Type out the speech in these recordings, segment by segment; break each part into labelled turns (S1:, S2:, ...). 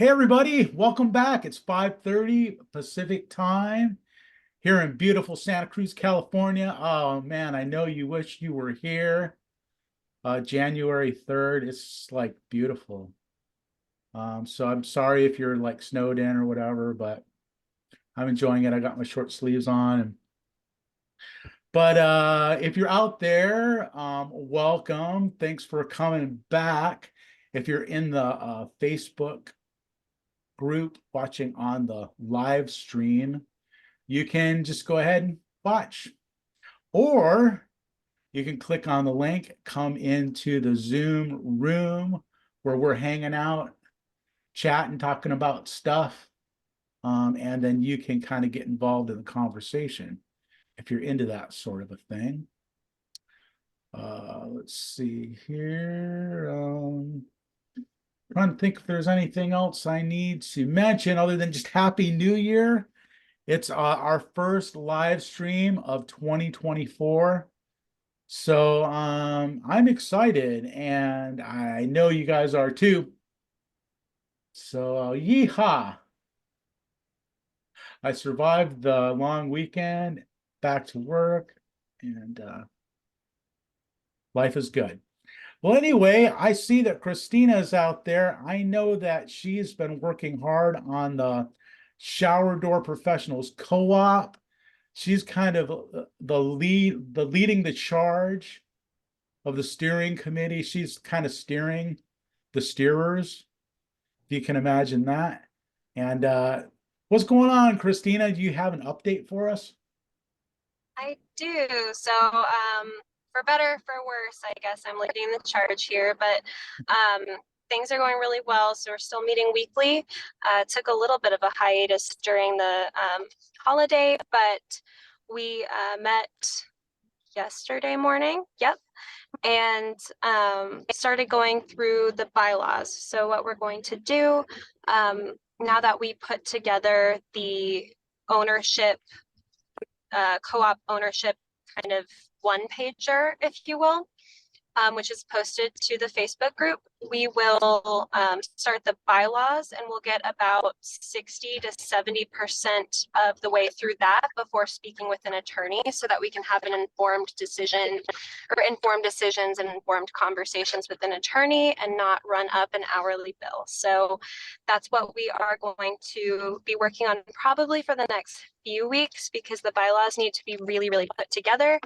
S1: Hey everybody, welcome back. It's 5:30 Pacific time here in beautiful Santa Cruz, California. Oh man, I know you wish you were here. January 3rd, it's like beautiful. So I'm sorry if you're like snowed in or whatever, but I'm enjoying it. I got my short sleeves on. But if you're out there, welcome. Thanks for coming back. If you're in the Facebook group watching on the live stream, you can just go ahead and watch. Or you can click on the link, come into the Zoom room where we're hanging out, chatting, talking about stuff. And then you can kind of get involved in the conversation if you're into that sort of a thing. Let's see here. Trying to think if there's anything else I need to mention other than just Happy New Year. It's our first live stream of 2024. So I'm excited, and I know you guys are too. So yeehaw. I survived the long weekend, back to work, and life is good. Well, anyway, I see that Christina is out there. I know that she's been working hard on the Shower Door Professionals Co-op. She's kind of the leading the charge of the steering committee. She's kind of steering the steerers, if you can imagine that. And what's going on, Christina? Do you have an update for us?
S2: I do. So, for better, for worse, I guess I'm leading the charge here, but things are going really well. So we're still meeting weekly. Took a little bit of a hiatus during the holiday, but we met yesterday morning. Yep. And started going through the bylaws. So what we're going to do now that we put together the ownership co-op ownership kind of one pager, if you will, which is posted to the Facebook group. We will start the bylaws, and we'll get about 60 to 70% of the way through that before speaking with an attorney, so that we can have an informed decision, or informed decisions and informed conversations with an attorney, and not run up an hourly bill. So that's what we are going to be working on probably for the next few weeks, because the bylaws need to be really, really put together.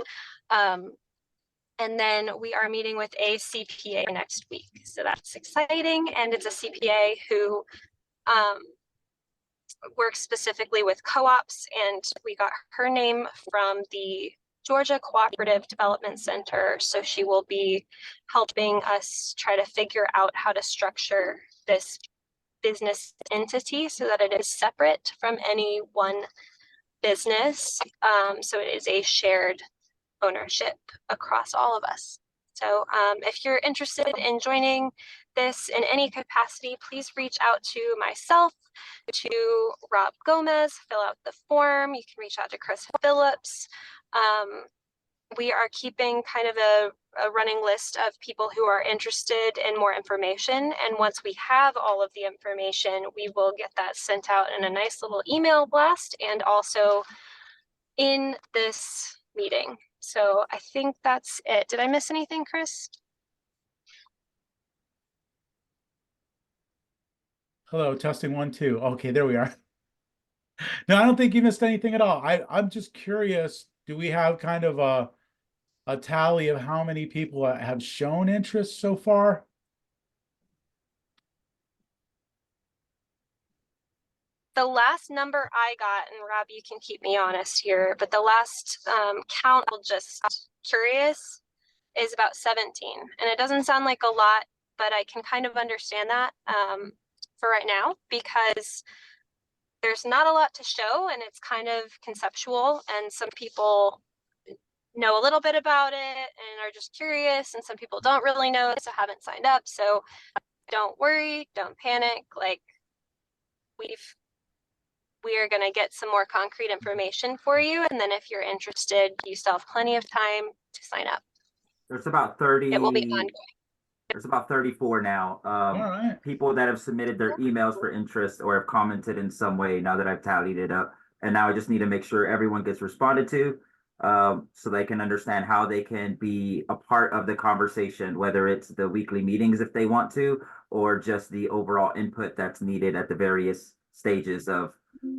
S2: And then we are meeting with a CPA next week. So that's exciting. And it's a CPA who works specifically with co-ops. And we got her name from the Georgia Cooperative Development Center. So she will be helping us try to figure out how to structure this business entity so that it is separate from any one business. So it is a shared ownership across all of us. So if you're interested in joining this in any capacity, please reach out to myself, to Rob Gomez, fill out the form. You can reach out to Chris Phillips. We are keeping kind of a running list of people who are interested in more information. And once we have all of the information, we will get that sent out in a nice little email blast, and also in this meeting. So I think that's it. Did I miss anything, Chris?
S1: Hello, testing 1, 2. Okay, there we are. No, I don't think you missed anything at all. I'm just curious, do we have kind of a tally of how many people have shown interest so far?
S2: The last number I got, and Rob, you can keep me honest here, but the last count, just curious, is about 17. And it doesn't sound like a lot, but I can kind of understand that for right now, because there's not a lot to show, and it's kind of conceptual, and some people know a little bit about it and are just curious, and some people don't really know, so haven't signed up. So don't worry, don't panic. Like, we are going to get some more concrete information for you, and then if you're interested, you still have plenty of time to sign up.
S3: There's about 30.
S2: It will be ongoing.
S3: There's about 34 now.
S1: All right.
S3: People that have submitted their emails for interest or have commented in some way now that I've tallied it up. And now I just need to make sure everyone gets responded to, so they can understand how they can be a part of the conversation, whether it's the weekly meetings if they want to, or just the overall input that's needed at the various stages of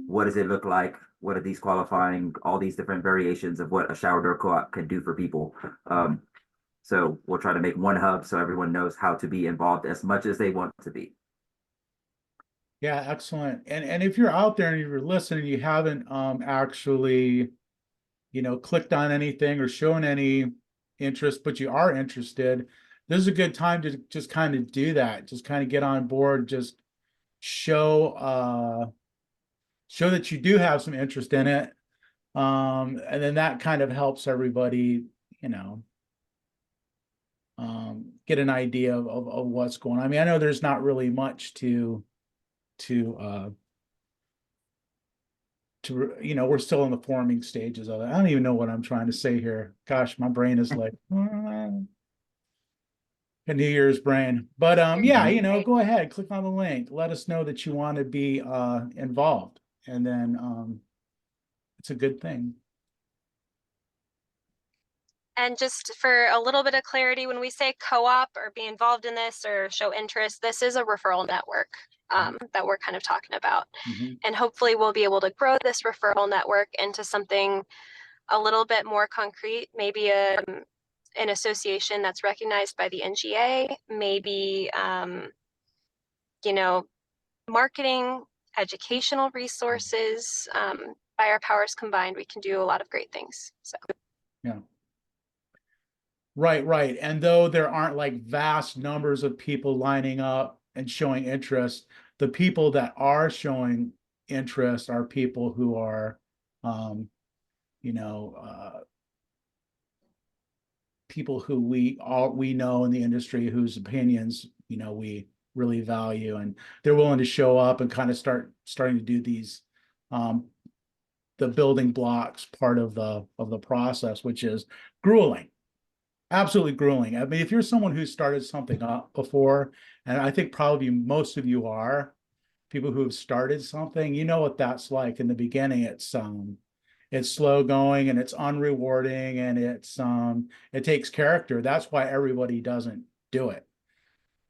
S3: what does it look like? What are these qualifying, all these different variations of what a shower door co-op can do for people. So we'll try to make one hub so everyone knows how to be involved as much as they want to be.
S1: Yeah, excellent. And if you're out there and you're listening, you haven't actually, clicked on anything or shown any interest, but you are interested, this is a good time to just kind of do that. Just kind of get on board, just show that you do have some interest in it. And then that kind of helps everybody, get an idea of what's going on. I mean, I know there's not really much we're still in the forming stages of it. I don't even know what I'm trying to say here. Gosh, my brain is like a New Year's brain. But yeah, go ahead, click on the link. Let us know that you want to be involved. And then it's a good thing.
S2: And just for a little bit of clarity, when we say co-op or be involved in this or show interest, this is a referral network that we're kind of talking about.
S1: Mm-hmm.
S2: And hopefully we'll be able to grow this referral network into something a little bit more concrete, maybe an association that's recognized by the NGA, maybe, marketing, educational resources. By our powers combined, we can do a lot of great things. So.
S1: Yeah. Right. And though there aren't like vast numbers of people lining up and showing interest, the people that are showing interest are people who are, people who we know in the industry whose opinions, we really value, and they're willing to show up and kind of starting to do these, the building blocks part of the process, which is grueling. Absolutely grueling. I mean, if you're someone who started something up before, and I think probably most of you are, people who have started something, you know what that's like. In the beginning, it's slow going and it's unrewarding and it takes character. That's why everybody doesn't do it.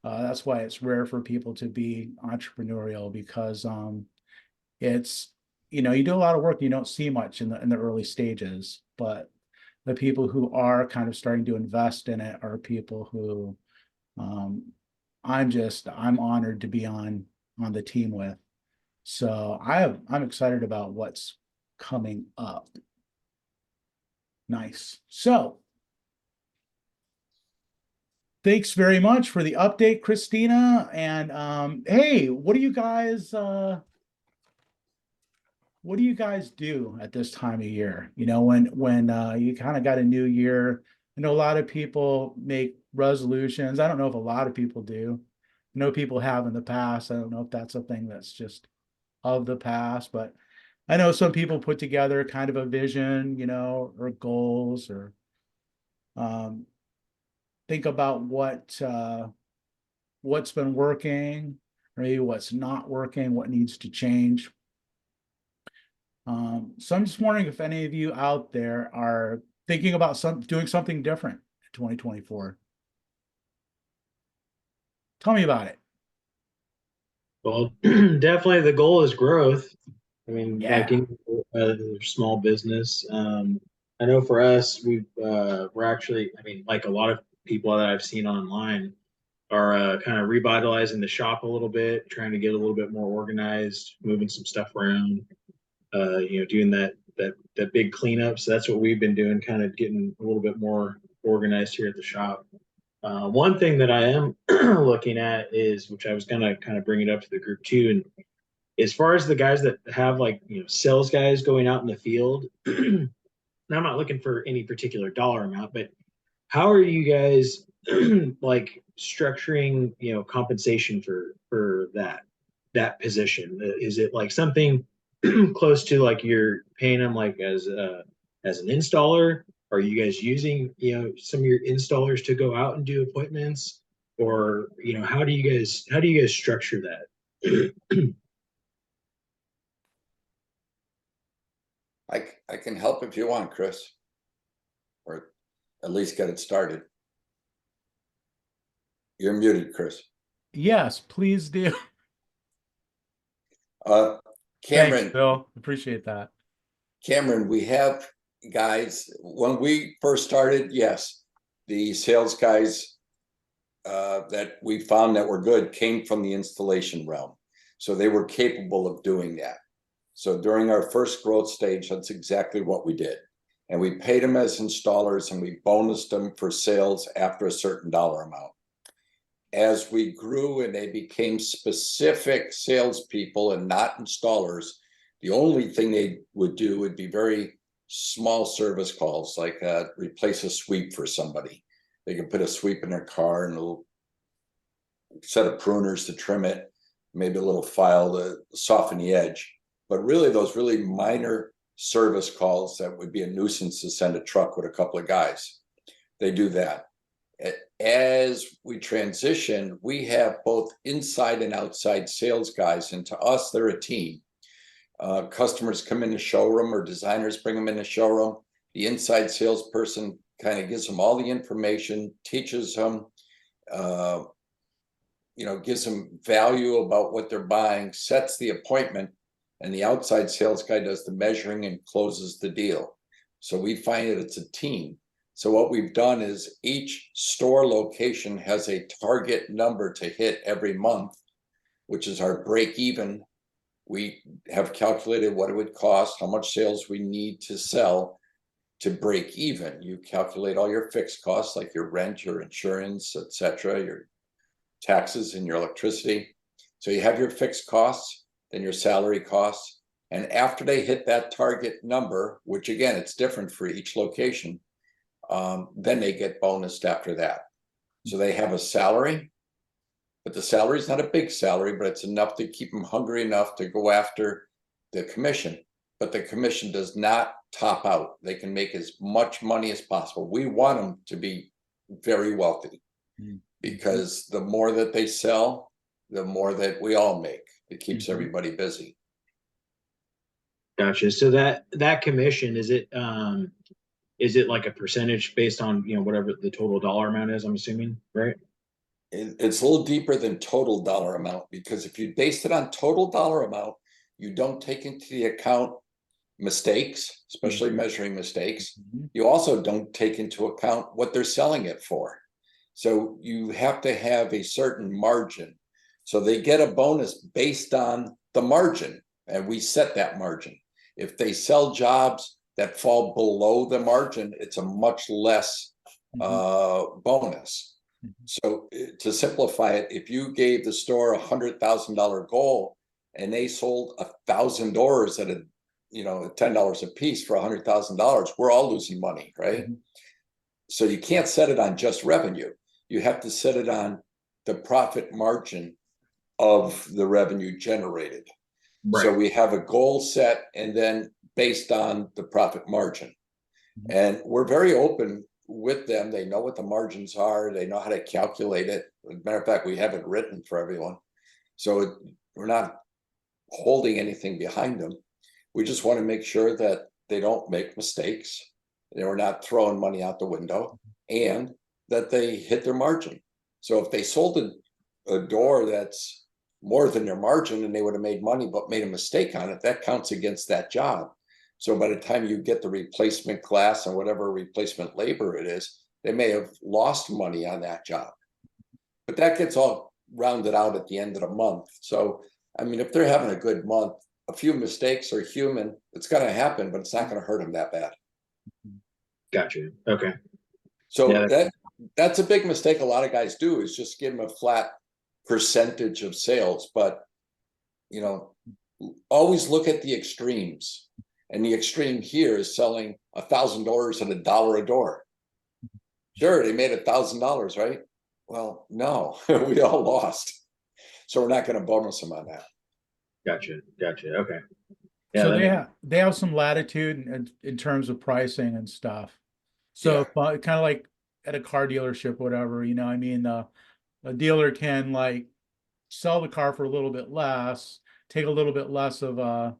S1: That's why it's rare for people to be entrepreneurial, because it's, you do a lot of work, you don't see much in the early stages, but the people who are kind of starting to invest in it are people who I'm honored to be on the team with. So I'm excited about what's coming up. Nice. So thanks very much for the update, Christina. And hey, what do you guys do at this time of year? When you kind of got a new year. I know a lot of people make resolutions. I don't know if a lot of people do. I know people have in the past. I don't know if that's a thing that's just of the past, but I know some people put together kind of a vision, or goals, or think about what's been working, or maybe what's not working, what needs to change. So I'm just wondering if any of you out there are thinking about doing something different in 2024. Tell me about it.
S4: Well, definitely the goal is growth. I mean,
S1: Yeah.
S4: like any small business. I know for us, we're actually, I mean, like a lot of people that I've seen online are kind of revitalizing the shop a little bit, trying to get a little bit more organized, moving some stuff around, doing that big cleanup. So that's what we've been doing, kind of getting a little bit more organized here at the shop. One thing that I am looking at is, which I was gonna kind of bring it up to the group too, and as far as the guys that have like sales guys going out in the field, and I'm not looking for any particular dollar amount, but how are you guys like structuring compensation for that position? Is it like something close to like you're paying them like as an installer? Are you guys using some of your installers to go out and do appointments? or how do you guys structure that?
S5: I can help if you want, Chris, or at least get it started. You're muted, Chris.
S1: Yes, please do.
S5: Cameron,
S1: Thanks, Bill. Appreciate that.
S5: Cameron, we have guys, when we first started, yes, the sales guys that we found that were good came from the installation realm. So they were capable of doing that. So during our first growth stage, that's exactly what we did. And we paid them as installers and we bonused them for sales after a certain dollar amount. As we grew and they became specific salespeople and not installers, the only thing they would do would be very small service calls, like replace a sweep for somebody. They can put a sweep in their car and a little set of pruners to trim it, maybe a little file to soften the edge. But really, those really minor service calls that would be a nuisance to send a truck with a couple of guys, they do that. As we transition, we have both inside and outside sales guys, and to us, they're a team. Customers come in the showroom or designers bring them in the showroom. The inside salesperson kind of gives them all the information, teaches them, gives them value about what they're buying, sets the appointment, and the outside sales guy does the measuring and closes the deal. So we find that it's a team. So what we've done is each store location has a target number to hit every month, which is our break even. We have calculated what it would cost, how much sales we need to sell to break even. You calculate all your fixed costs, like your rent, your insurance, etc., your taxes and your electricity. So you have your fixed costs, then your salary costs. And after they hit that target number, which again, it's different for each location, then they get bonused after that. So they have a salary, but the salary is not a big salary, but it's enough to keep them hungry enough to go after the commission. But the commission does not top out. They can make as much money as possible. We want them to be very wealthy because the more that they sell, the more that we all make. It keeps everybody busy.
S4: Gotcha. So that commission, is it like a percentage based on whatever the total dollar amount is, I'm assuming, right?
S5: It's a little deeper than total dollar amount, because if you base it on total dollar amount, you don't take into the account mistakes, especially measuring mistakes. You also don't take into account what they're selling it for. So you have to have a certain margin. So they get a bonus based on the margin, and we set that margin. If they sell jobs that fall below the margin, it's a much less bonus. So to simplify it, if you gave the store $100,000 goal and they sold 1,000 doors at $10 a piece for $100,000, we're all losing money, right? So you can't set it on just revenue. You have to set it on the profit margin of the revenue generated. Right. So we have a goal set, and then based on the profit margin. And we're very open with them. They know what the margins are. They know how to calculate it. As a matter of fact, we have it written for everyone. So we're not holding anything behind them. We just want to make sure that they don't make mistakes. We're not throwing money out the window, and that they hit their margin. So if they sold a door that's more than their margin and they would have made money but made a mistake on it, that counts against that job. So by the time you get the replacement glass and whatever replacement labor it is, they may have lost money on that job. But that gets all rounded out at the end of the month. So, I mean, if they're having a good month, a few mistakes are human. It's going to happen, but it's not going to hurt them that bad.
S4: Gotcha. Okay.
S5: So yeah, that's a big mistake a lot of guys do, is just give them a flat percentage of sales. But, always look at the extremes. And the extreme here is selling $1,000 at $1 a door. Sure, they made $1,000, right? Well, no, we all lost. So we're not going to bonus them on that.
S4: Gotcha. Okay. Yeah,
S1: so they have some latitude in terms of pricing and stuff. So kind of like at a car dealership, whatever, a dealer can like sell the car for a little bit less, take a little bit less of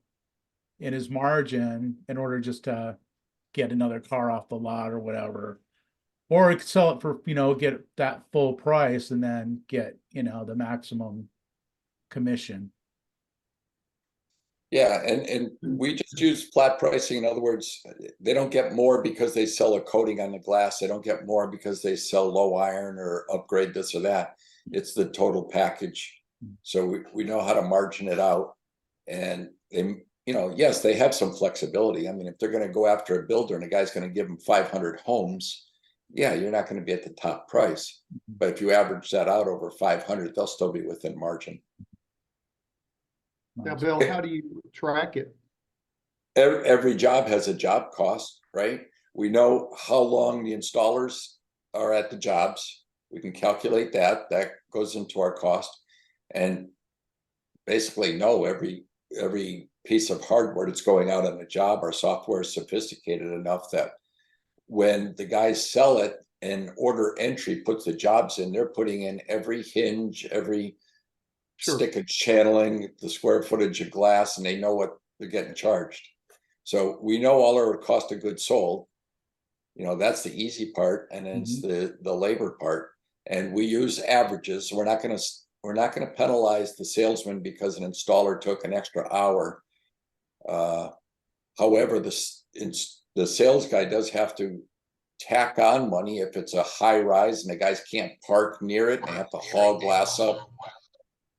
S1: in his margin in order just to get another car off the lot or whatever. Or he could sell it for, get that full price and then get, the maximum commission.
S5: Yeah, and we just use flat pricing. In other words, they don't get more because they sell a coating on the glass. They don't get more because they sell low iron or upgrade this or that. It's the total package. So we know how to margin it out. And they, yes, they have some flexibility. I mean, if they're going to go after a builder and a guy's going to give them 500 homes, yeah, you're not going to be at the top price. But if you average that out over 500, they'll still be within margin.
S6: Now, Bill, how do you track it?
S5: Every job has a job cost, right? We know how long the installers are at the jobs. We can calculate that. That goes into our cost, and basically know every piece of hardware that's going out on the job. Our software is sophisticated enough that when the guys sell it and order entry puts the jobs in, they're putting in every hinge, every stick of channeling, the square footage of glass, and they know what they're getting charged. So we know all our cost of goods sold. That's the easy part, and then it's the labor part. And we use averages. We're not going to penalize the salesman because an installer took an extra hour. However, the sales guy does have to tack on money if it's a high rise and the guys can't park near it and they have to haul glass up.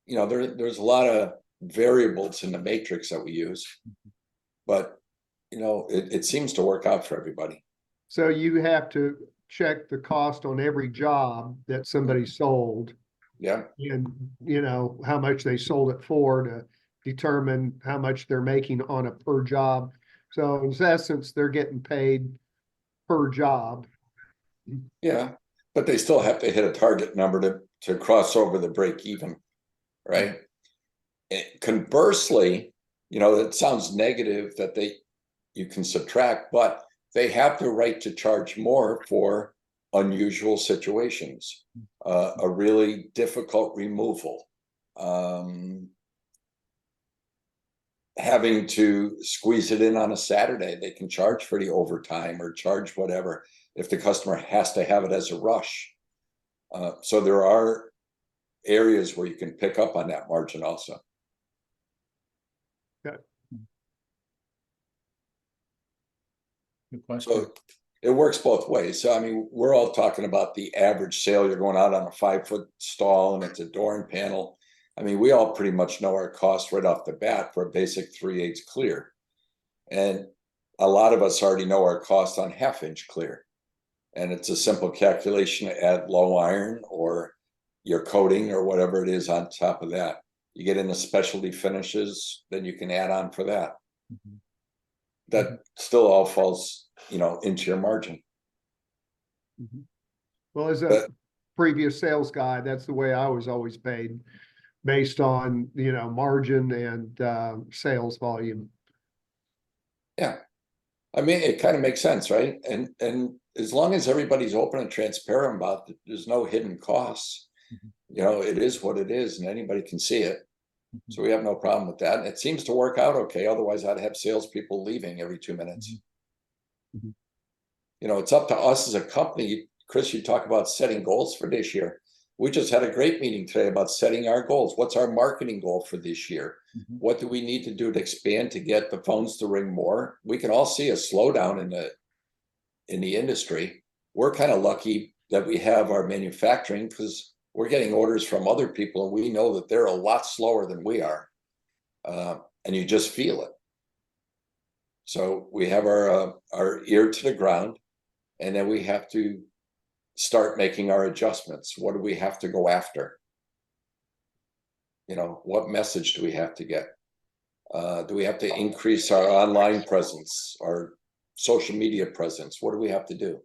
S5: There's a lot of variables in the matrix that we use, but it seems to work out for everybody.
S6: So you have to check the cost on every job that somebody sold.
S5: Yeah.
S6: And how much they sold it for to determine how much they're making on a per job. So in essence, they're getting paid per job.
S5: Yeah, but they still have to hit a target number to cross over the break even, right? Conversely, it sounds negative that you can subtract, but they have the right to charge more for unusual situations, a really difficult removal, having to squeeze it in on a Saturday. They can charge for the overtime or charge whatever if the customer has to have it as a rush. So there are areas where you can pick up on that margin also.
S6: Okay.
S1: Good question.
S5: So it works both ways. So, I mean, we're all talking about the average sale. You're going out on a 5-foot stall and it's a door and panel. I mean, we all pretty much know our costs right off the bat for a basic 3/8 clear. And a lot of us already know our cost on 1/2-inch clear. And it's a simple calculation to add low iron or your coating or whatever it is on top of that. You get into specialty finishes, then you can add on for that. That still all falls, into your margin.
S6: Well, as a previous sales guy, that's the way I was always paid, based on, margin and sales volume.
S5: Yeah. I mean, it kind of makes sense, right? And as long as everybody's open and transparent about it, there's no hidden costs. It is what it is, and anybody can see it. So we have no problem with that. And it seems to work out okay. Otherwise, I'd have salespeople leaving every 2 minutes. It's up to us as a company. Chris, you talk about setting goals for this year. We just had a great meeting today about setting our goals. What's our marketing goal for this year? What do we need to do to expand to get the phones to ring more? We can all see a slowdown in the industry. We're kind of lucky that we have our manufacturing, because we're getting orders from other people and we know that they're a lot slower than we are. And you just feel it. So we have our ear to the ground, and then we have to start making our adjustments. What do we have to go after? What message do we have to get? Do we have to increase our online presence, our social media presence? What do we have to do?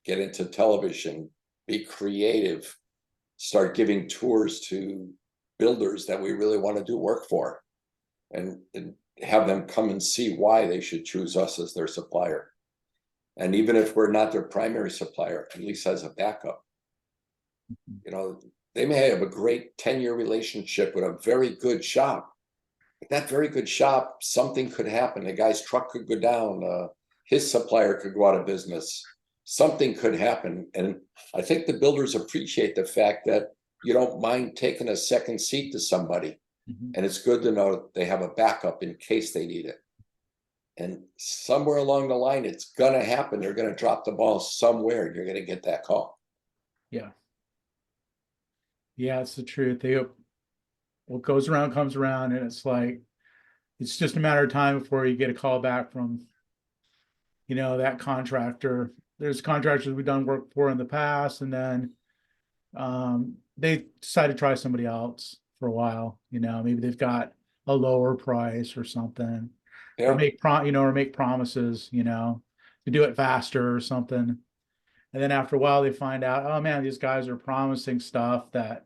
S5: Get into television, be creative, start giving tours to builders that we really want to do work for, and have them come and see why they should choose us as their supplier. And even if we're not their primary supplier, at least as a backup. They may have a great 10-year relationship with a very good shop. But that very good shop, something could happen. The guy's truck could go down. His supplier could go out of business. Something could happen. And I think the builders appreciate the fact that you don't mind taking a second seat to somebody.
S1: Mhm.
S5: And it's good to know they have a backup in case they need it. And somewhere along the line, it's going to happen. They're going to drop the ball somewhere. And you're going to get that call.
S1: Yeah. Yeah, it's the truth. What goes around comes around, and it's like, it's just a matter of time before you get a call back from, that contractor. There's contractors we've done work for in the past, and then they decide to try somebody else for a while. Maybe they've got a lower price or something, or
S5: Yeah.
S1: make promises, to do it faster or something. And then after a while, they find out, oh man, these guys are promising stuff that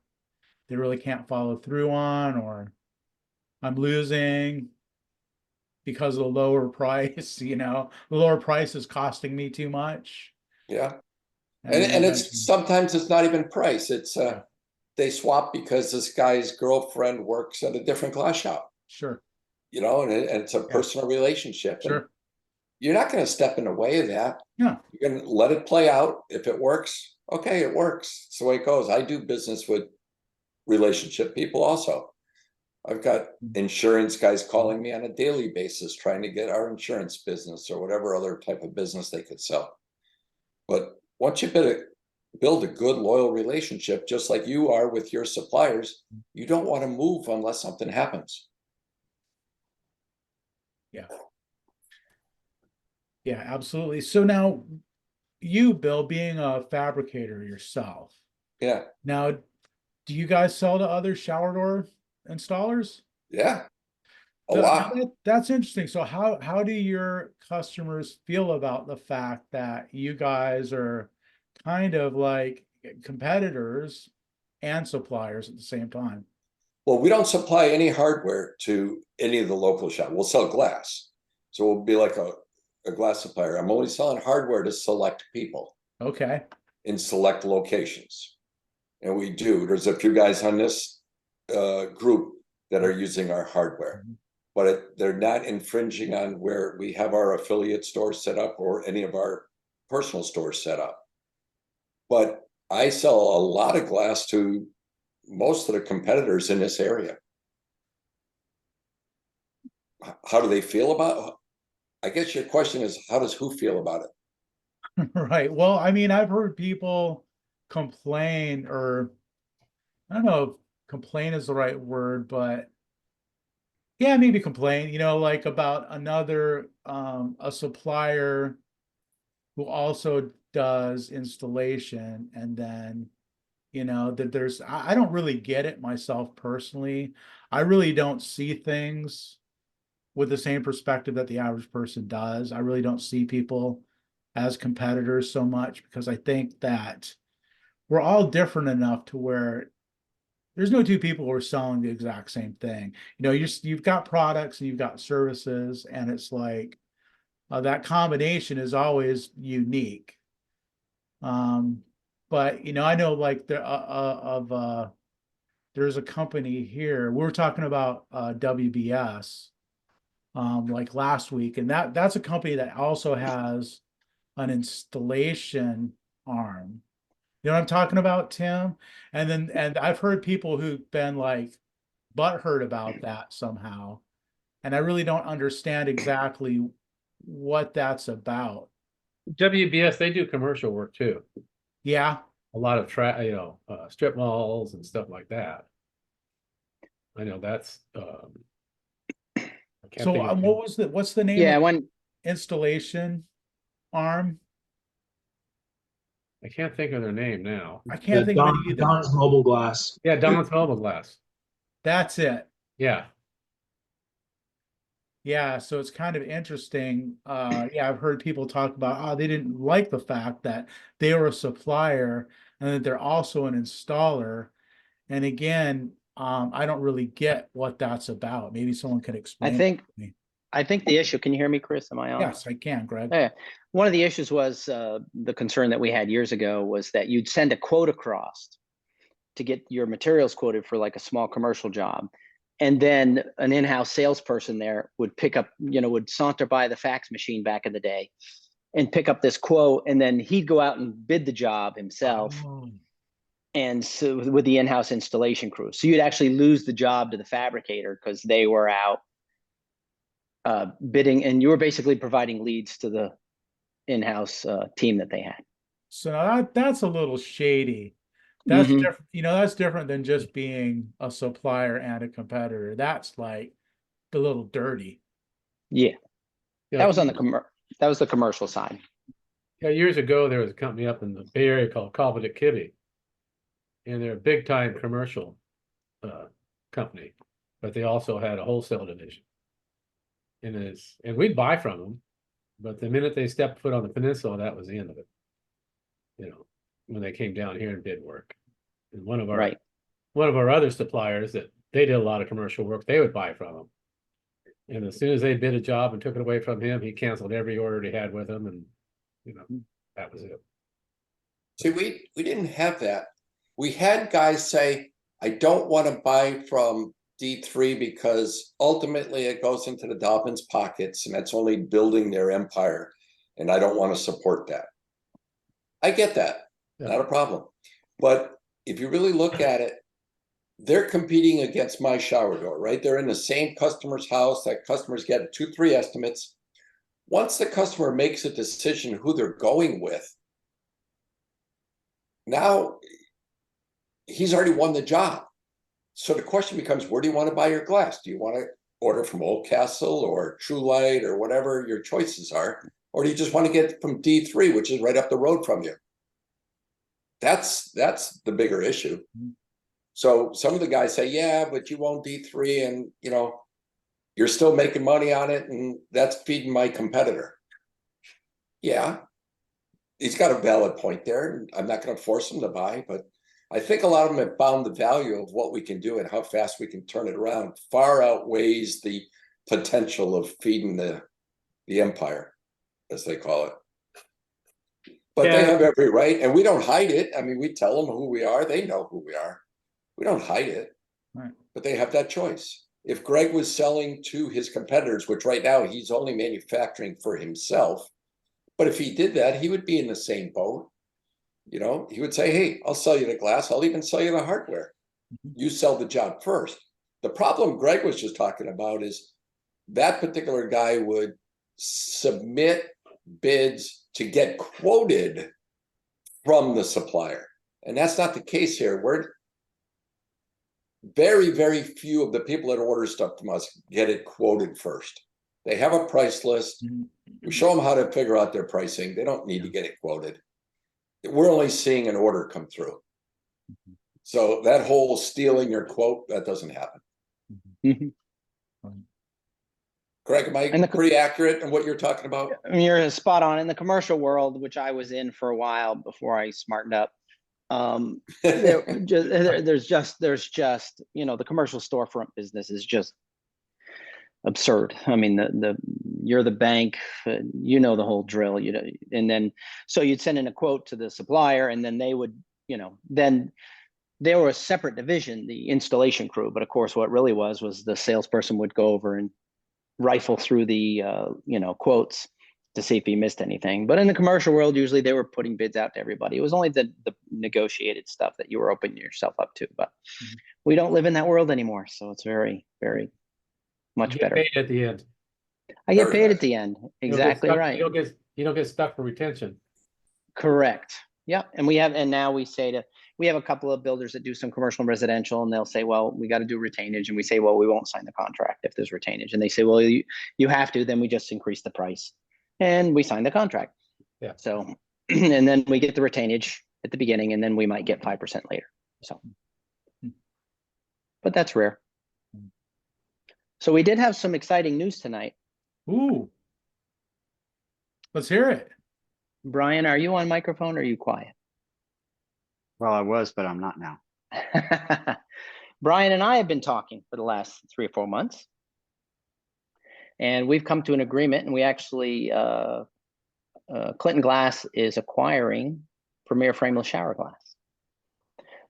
S1: they really can't follow through on, or I'm losing because of the lower price. The lower price is costing me too much.
S5: Yeah.
S1: And
S5: And
S1: then
S5: it's sometimes it's not even price. It's they swap because this guy's girlfriend works at a different glass shop,
S1: sure,
S5: and it's a personal relationship. And
S1: sure,
S5: you're not going to step in the way of that.
S1: yeah,
S5: You're going to let it play out. If it works, okay, it works. It's the way it goes. I do business with relationship people also. I've got insurance guys calling me on a daily basis trying to get our insurance business or whatever other type of business they could sell. But once you build a good, loyal relationship, just like you are with your suppliers, you don't want to move unless something happens.
S1: yeah, absolutely. So now, you, Bill, being a fabricator yourself,
S5: Yeah.
S1: now, do you guys sell to other shower door installers?
S5: Yeah. A lot.
S1: That's interesting. So how do your customers feel about the fact that you guys are kind of like competitors and suppliers at the same time?
S5: Well, we don't supply any hardware to any of the local shops. We'll sell glass. So we'll be like a glass supplier. I'm only selling hardware to select people
S1: Okay.
S5: in select locations. And we do. There's a few guys on this group that are using our hardware, but they're not infringing on where we have our affiliate stores set up or any of our personal stores set up. But I sell a lot of glass to most of the competitors in this area. How do they feel about it? I guess your question is, how does who feel about it?
S1: Right. Well, I mean, I've heard people complain, or I don't know if complain is the right word, but yeah, maybe complain, like about another a supplier who also does installation, and then that there's I don't really get it myself personally. I really don't see things with the same perspective that the average person does. I really don't see people as competitors so much, because I think that we're all different enough to where there's no two people who are selling the exact same thing. You've got products and you've got services, and it's like that combination is always unique. But I know, like, there's a company here. We were talking about WBS like last week, and that's a company that also has an installation arm. You know what I'm talking about, Tim? And I've heard people who've been like butthurt about that somehow, and I really don't understand exactly what that's about.
S7: WBS, they do commercial work too.
S1: Yeah.
S7: A lot of strip malls and stuff like that. I know that's I can't
S1: So
S7: think of
S1: what's the name
S8: Yeah,
S1: of
S8: when
S1: installation arm?
S7: I can't think of their name now.
S1: I can't think of it either.
S4: Don's Mobile Glass.
S7: Yeah, Don's Mobile Glass.
S1: That's it.
S7: Yeah.
S1: Yeah, so it's kind of interesting. Yeah, I've heard people talk about, they didn't like the fact that they were a supplier and that they're also an installer. And again, I don't really get what that's about. Maybe someone could explain.
S8: I think
S1: it to me.
S8: the issue, can you hear me, Chris? Am I on?
S1: Yes, I can, Greg.
S8: Yeah. One of the issues was the concern that we had years ago was that you'd send a quote across to get your materials quoted for like a small commercial job. And then an in-house salesperson there would pick up, would saunter by the fax machine back in the day and pick up this quote. And then he'd go out and bid the job himself.
S1: Oh.
S8: And so with the in-house installation crew. So you'd actually lose the job to the fabricator because they were out bidding, and you were basically providing leads to the in-house team that they had.
S1: So now that's a little shady. That's
S8: Mhm.
S1: different. That's different than just being a supplier and a competitor. That's like a little dirty.
S8: Yeah,
S7: Yeah,
S8: that was on the commercial side.
S7: yeah, years ago, there was a company up in the Bay Area called Cobbett Kibbe. And they're a big time commercial company, but they also had a wholesale division. And we'd buy from them, but the minute they stepped foot on the peninsula, that was the end of it. When they came down here and did work. And one of our other suppliers that they did a lot of commercial work, they would buy from them. And as soon as they bid a job and took it away from him, he canceled every order he had with them, and that was it.
S5: See, we didn't have that. We had guys say, I don't want to buy from D3 because ultimately it goes into the Dolphins' pockets and that's only building their empire. And I don't want to support that. I get that.
S7: Yeah.
S5: Not a problem. But if you really look at it, they're competing against my shower door, right? They're in the same customer's house. That customer's getting 2-3 estimates. Once the customer makes a decision who they're going with, now he's already won the job. So the question becomes, where do you want to buy your glass? Do you want to order from Old Castle or True Light or whatever your choices are? Or do you just want to get from D3, which is right up the road from you? That's the bigger issue. So some of the guys say, yeah, but you own D3 and, you're still making money on it. And that's feeding my competitor. Yeah, he's got a valid point there. I'm not going to force him to buy, but I think a lot of them have found the value of what we can do and how fast we can turn it around far outweighs the potential of feeding the empire, as they call it. But they have every right, and we don't hide it. I mean, we tell them who we are. They know who we are. We don't hide it,
S1: Right.
S5: But they have that choice. If Greg was selling to his competitors, which right now he's only manufacturing for himself, but if he did that, he would be in the same boat. He would say, hey, I'll sell you the glass. I'll even sell you the hardware. You sell the job first. The problem Greg was just talking about is that particular guy would submit bids to get quoted from the supplier. And that's not the case here. We're very, very few of the people that order stuff from us get it quoted first. They have a price list. We show them how to figure out their pricing. They don't need to get it quoted. We're only seeing an order come through. So that whole stealing your quote, that doesn't happen. Greg, am I pretty accurate in what you're talking about?
S8: I mean, you're spot on. In the commercial world, which I was in for a while before I smartened up, there's just the commercial storefront business is just absurd. I mean, you're the bank, the whole drill, and then so you'd send in a quote to the supplier, and then they would, then they were a separate division, the installation crew. But of course, what really was the salesperson would go over and rifle through the quotes to see if he missed anything. But in the commercial world, usually they were putting bids out to everybody. It was only the negotiated stuff that you were opening yourself up to. But we don't live in that world anymore, so it's very, very much better.
S7: Paid at the end.
S8: I get paid at the end. Exactly right.
S7: You don't get stuck for retention.
S8: Correct. Yeah. And now we have a couple of builders that do some commercial and residential, and they'll say, well, we got to do retainage. And we say, well, we won't sign the contract if there's retainage. And they say, well, you have to, then we just increase the price. And we sign the contract.
S7: Yeah.
S8: So, and then we get the retainage at the beginning, and then we might get 5% later. So, but that's rare. So we did have some exciting news tonight.
S1: Ooh. Let's hear it.
S8: Brian, are you on microphone or are you quiet?
S9: Well, I was, but I'm not now.
S8: Brian and I have been talking for the last 3 or 4 months. And we've come to an agreement, and we actually, Clinton Glass is acquiring Premier Frameless Shower Glass.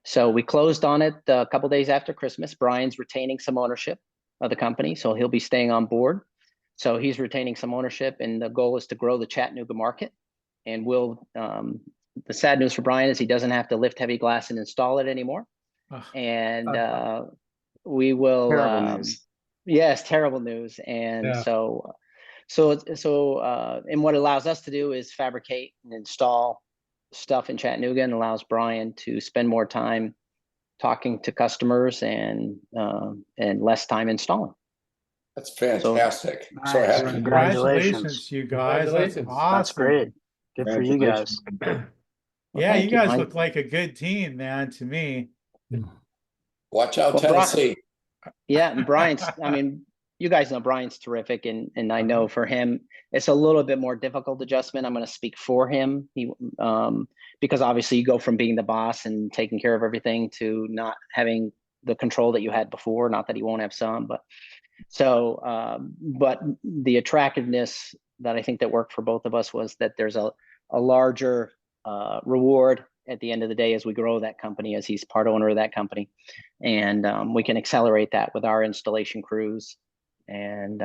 S8: So we closed on it a couple days after Christmas. Brian's retaining some ownership of the company, so he'll be staying on board. So he's retaining some ownership, and the goal is to grow the Chattanooga market. And we'll, the sad news for Brian is he doesn't have to lift heavy glass and install it anymore. And we will,
S9: Terrible news.
S8: yes, terrible news. And
S7: Yeah.
S8: and what it allows us to do is fabricate and install stuff in Chattanooga, and allows Brian to spend more time talking to customers and less time installing.
S5: That's fantastic. So
S9: Nice.
S5: happy.
S1: Congratulations, you guys. That's
S7: Congratulations.
S1: awesome.
S9: That's great. Good for you guys.
S8: Well,
S1: Yeah,
S8: thank
S1: you guys
S8: Mike.
S1: look like a good team, man, to me.
S5: Watch out,
S8: Well, Brian-
S5: Tennessee.
S8: Yeah, and Brian's, I mean, you guys know Brian's terrific, and I know for him, it's a little bit more difficult adjustment. I'm going to speak for him. He, because obviously you go from being the boss and taking care of everything to not having the control that you had before. Not that he won't have some, but but the attractiveness that I think that worked for both of us was that there's a larger reward at the end of the day as we grow that company, as he's part owner of that company, and we can accelerate that with our installation crews, and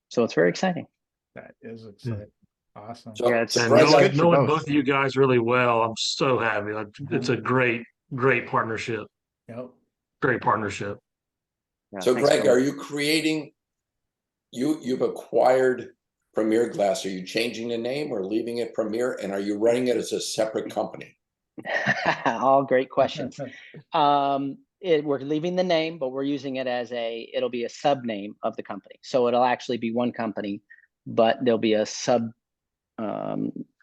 S8: so it's very exciting.
S1: That is exciting. Awesome.
S5: So,
S9: Yeah, it's-
S5: so
S9: and
S5: Brett,
S9: it's good for
S10: knowing
S9: both.
S10: both of you guys really well, I'm so happy. Like, it's a great partnership.
S1: Yep.
S10: Great partnership.
S9: Yeah,
S5: so
S9: thanks,
S5: Greg,
S9: Bill.
S5: are you creating, you've acquired Premier Glass. Are you changing the name or leaving it Premier? And are you running it as a separate company?
S8: All great questions. We're leaving the name, but we're using it as it'll be a sub name of the company. So it'll actually be one company, but there'll be a sub, for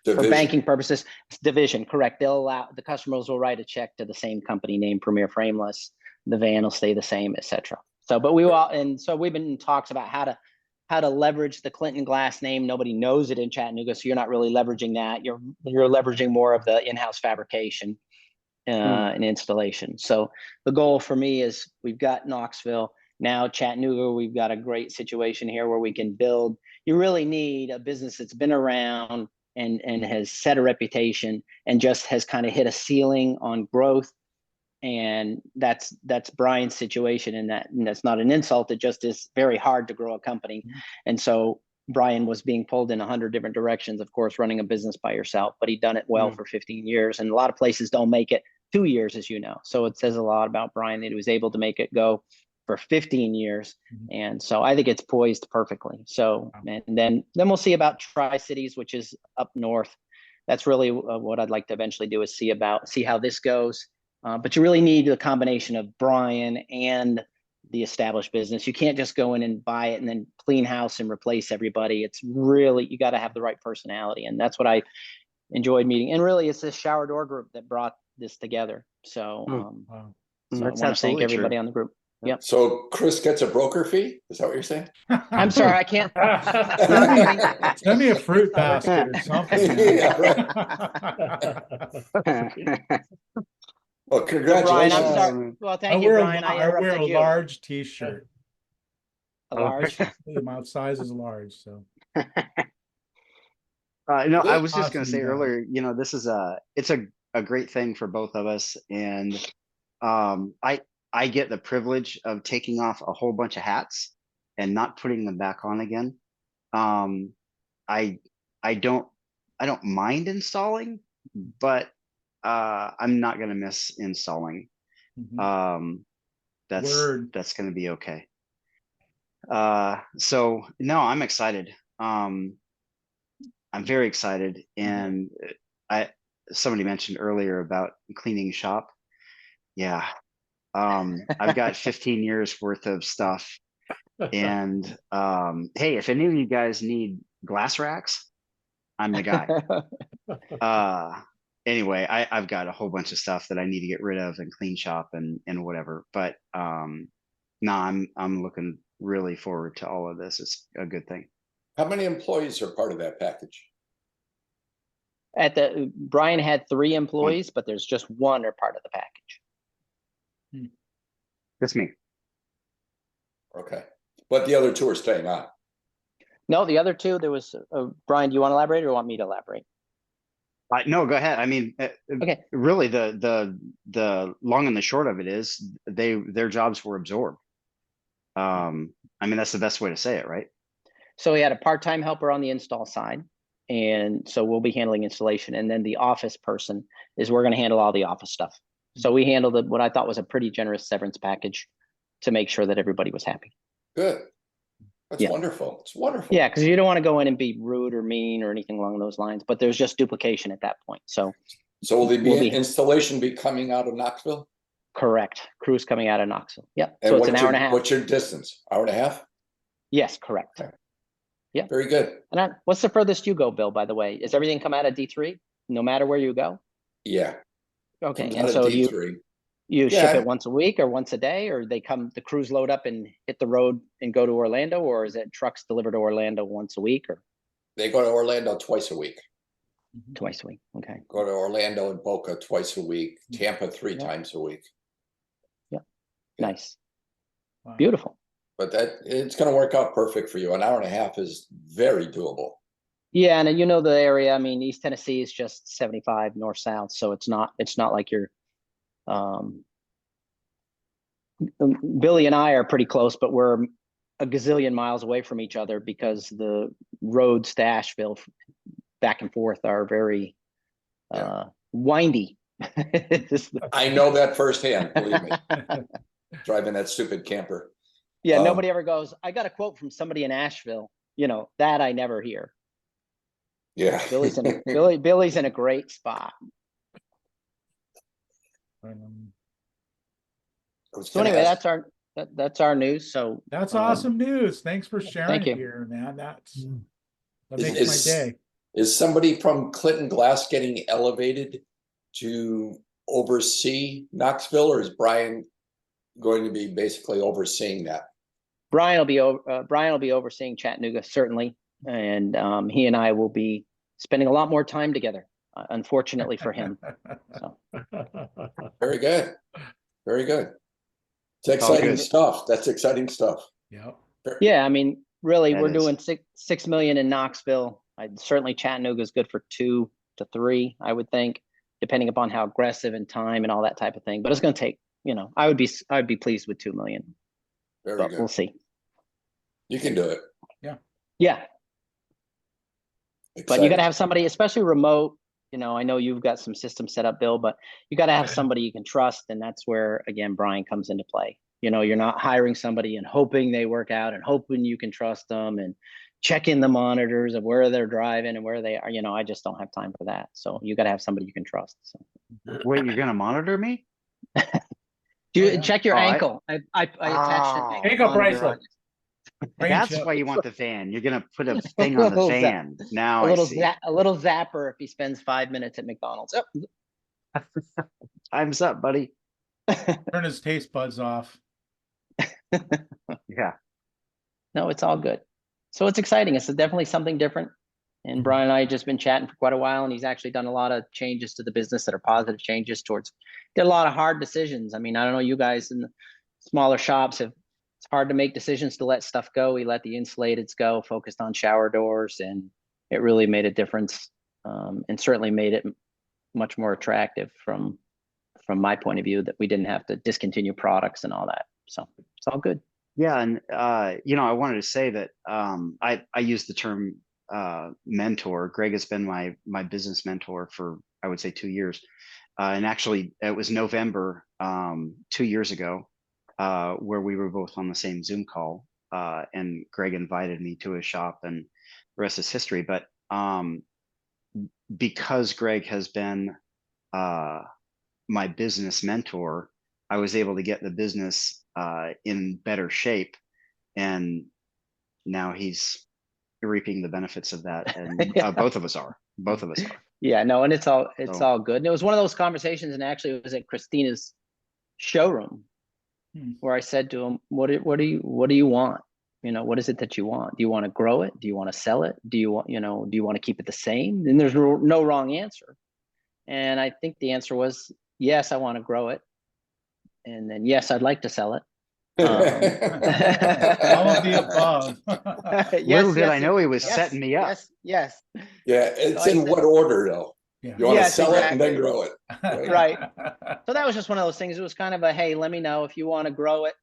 S5: Division.
S8: banking purposes, division, correct. They'll allow, the customers will write a check to the same company name, Premier Frameless. The van will stay the same, etc. So, but we will, and so we've been in talks about how to leverage the Clinton Glass name. Nobody knows it in Chattanooga, so you're not really leveraging that. You're leveraging more of the in-house fabrication and installation. So the goal for me is we've got Knoxville, now Chattanooga. We've got a great situation here where we can build. You really need a business that's been around and has set a reputation and just has kind of hit a ceiling on growth. And that's Brian's situation, and that's not an insult. It just is very hard to grow a company. And so Brian was being pulled in 100 different directions, of course, running a business by yourself, but he'd done it well for 15 years. And a lot of places don't make it 2 years, as you know. So it says a lot about Brian that he was able to make it go for 15 years. And so I think it's poised perfectly. So, and then we'll see about Tri-Cities, which is up north. That's really what I'd like to eventually do, is see how this goes. But you really need a combination of Brian and the established business. You can't just go in and buy it and then clean house and replace everybody. It's really, you got to have the right personality. And that's what I enjoyed meeting. And really, it's this shower door group that brought this together. So,
S1: Wow.
S8: so I
S9: That's
S8: want to thank
S9: absolutely
S8: everybody
S9: true.
S8: on the group. Yep.
S5: So Chris gets a broker fee? Is that what you're saying?
S8: I'm sorry, I can't.
S1: Send me a fruit basket or something. man.
S5: Yeah, Well,
S8: So Brian,
S5: congratulations.
S8: I'm sorry. Well,
S1: I
S8: thank you,
S1: wear,
S8: Brian. I
S1: I wear a
S8: interrupted you.
S1: large t-shirt.
S8: A large.
S1: My size is large, so.
S9: No, I was just
S1: Awesome,
S9: going to say
S1: guys.
S9: earlier, this is it's a great thing for both of us. And I get the privilege of taking off a whole bunch of hats and not putting them back on again. I don't mind installing, but I'm not going to miss installing.
S1: Mhm. Word.
S9: That's going to be okay. So no, I'm excited. I'm very excited. And somebody mentioned earlier about cleaning shop. Yeah. I've got 15 years worth of stuff. And hey, if any of you guys need glass racks, I'm the guy. Anyway, I've got a whole bunch of stuff that I need to get rid of and clean shop and whatever. But no, I'm looking really forward to all of this. It's a good thing.
S5: How many employees are part of that package?
S8: Brian had 3 employees, but there's just 1 are part of the package.
S9: That's me.
S5: Okay. But the other 2 are staying on.
S8: No, the other 2, there was, Brian, do you want to elaborate or want me to elaborate?
S9: No, go ahead. I mean,
S8: Okay.
S9: really, the long and the short of it is their jobs were absorbed. I mean, that's the best way to say it, right?
S8: So we had a part-time helper on the install side. And so we'll be handling installation. And then the office person is we're going to handle all the office stuff. So we handled what I thought was a pretty generous severance package to make sure that everybody was happy.
S5: Good. That's
S8: Yeah.
S5: wonderful. It's wonderful.
S8: Yeah, because you don't want to go in and be rude or mean or anything along those lines, but there's just duplication at that point. So
S5: So will the
S8: We'll be-
S5: installation be coming out of Knoxville?
S8: correct. Crew's coming out of Knoxville. Yep.
S5: And
S8: So it's an
S5: what's
S8: hour and a half.
S5: What's your distance? Hour and a half?
S8: Yes, correct.
S5: Okay.
S8: Yeah.
S5: Very good.
S8: And what's the furthest you go, Bill, by the way? Is everything come out of D3 no matter where you go?
S5: Yeah.
S8: Okay.
S5: Comes
S8: And
S5: out
S8: so
S5: of
S8: you
S5: D3.
S8: ship
S5: Yeah.
S8: it once a week or once a day, or the crews load up and hit the road and go to Orlando, or is it trucks delivered to Orlando once a week or
S5: They go to Orlando twice a week.
S8: twice a week? Okay.
S5: Go to Orlando and Boca twice a week. Tampa three
S8: Yeah.
S5: times a week.
S8: Nice.
S1: Wow.
S8: Beautiful.
S5: But it's going to work out perfect for you. An hour and a half is very doable.
S8: Yeah, and you know the area. I mean, East Tennessee is just 75 north south, so it's not like you're. Billy and I are pretty close, but we're a gazillion miles away from each other because the roads to Asheville back and forth are very windy.
S5: I know that firsthand, believe me. Driving that stupid camper.
S8: Yeah, nobody ever goes, I got a quote from somebody in Asheville. You know, that I never hear.
S5: Yeah.
S8: Billy's in a great spot. So anyway, that's our news. So
S1: That's awesome news. Thanks for sharing
S8: thank you.
S1: it here, man. That
S5: Is-
S1: makes my day.
S5: Is somebody from Clinton Glass getting elevated to oversee Knoxville, or is Brian going to be basically overseeing that?
S8: Brian will be overseeing Chattanooga, certainly, and he and I will be spending a lot more time together. Unfortunately for him. So.
S5: Very good. Very good. It's
S9: all
S5: exciting
S9: good.
S5: stuff. That's exciting stuff.
S1: Yep.
S8: Yeah, I mean, really,
S9: That
S8: we're
S9: is.
S8: doing 6 million in Knoxville. Certainly Chattanooga is good for 2 to 3, I would think, depending upon how aggressive and time and all that type of thing. But it's going to take, I would be pleased with 2 million.
S5: Very
S8: But
S5: good.
S8: we'll see.
S5: You can do it.
S8: Yeah, but you
S5: Exciting.
S8: got to have somebody, especially remote. I know you've got some systems set up, Bill, but you got to have somebody you can trust, and that's where again Brian comes into play. You're not hiring somebody and hoping they work out and hoping you can trust them and checking the monitors of where they're driving and where they are. I just don't have time for that. So you got to have somebody you can trust. So.
S9: Wait, you're gonna monitor me?
S8: Check your ankle. I attached an
S7: Ankle
S8: monitor
S7: bracelet.
S8: on
S9: That's why you want the van. You're gonna put a thing on the
S8: Little zap-
S9: van. Now
S8: a
S9: I
S8: little
S9: see.
S8: a little zapper if he spends 5 minutes at McDonald's. Oh.
S9: Time's up, buddy.
S1: Turn his taste buds off.
S9: Yeah.
S8: No, it's all good. So it's exciting. It's definitely something different. And Brian and I have just been chatting for quite a while, and he's actually done a lot of changes to the business that are positive changes did a lot of hard decisions. I mean, I don't know, you guys in the smaller shops it's hard to make decisions to let stuff go. He let the insulateds go, focused on shower doors, and it really made a difference. And certainly made it much more attractive from my point of view, that we didn't have to discontinue products and all that. So it's all good.
S9: Yeah, and I wanted to say that I use the term mentor. Greg has been my business mentor for, I would say, 2 years. And actually, it was November 2 years ago where we were both on the same Zoom call, and Greg invited me to his shop, and the rest is history. But because Greg has been my business mentor, I was able to get the business in better shape, and now he's reaping the benefits of that, and both of us are.
S8: Yeah, no, and it's all good. And it was one of those conversations, and actually it was at Christina's showroom where I said to him, what do you want? What is it that you want? Do you want to grow it? Do you want to sell it? Do you want to keep it the same? And there's no wrong answer. And I think the answer was, yes, I want to grow it. And then, yes, I'd like to sell it.
S1: All of the above.
S8: Yes,
S9: Little did
S8: yes,
S9: I know he was
S8: yes,
S9: setting me up.
S8: Yes.
S5: Yeah, it's
S8: So I
S5: in
S8: said-
S5: what order though?
S1: Yeah.
S5: You want to
S8: Yes,
S5: sell it and then
S8: exactly.
S5: grow it.
S8: Right. So that was just one of those things. It was kind of a, hey, let me know if you want to grow it.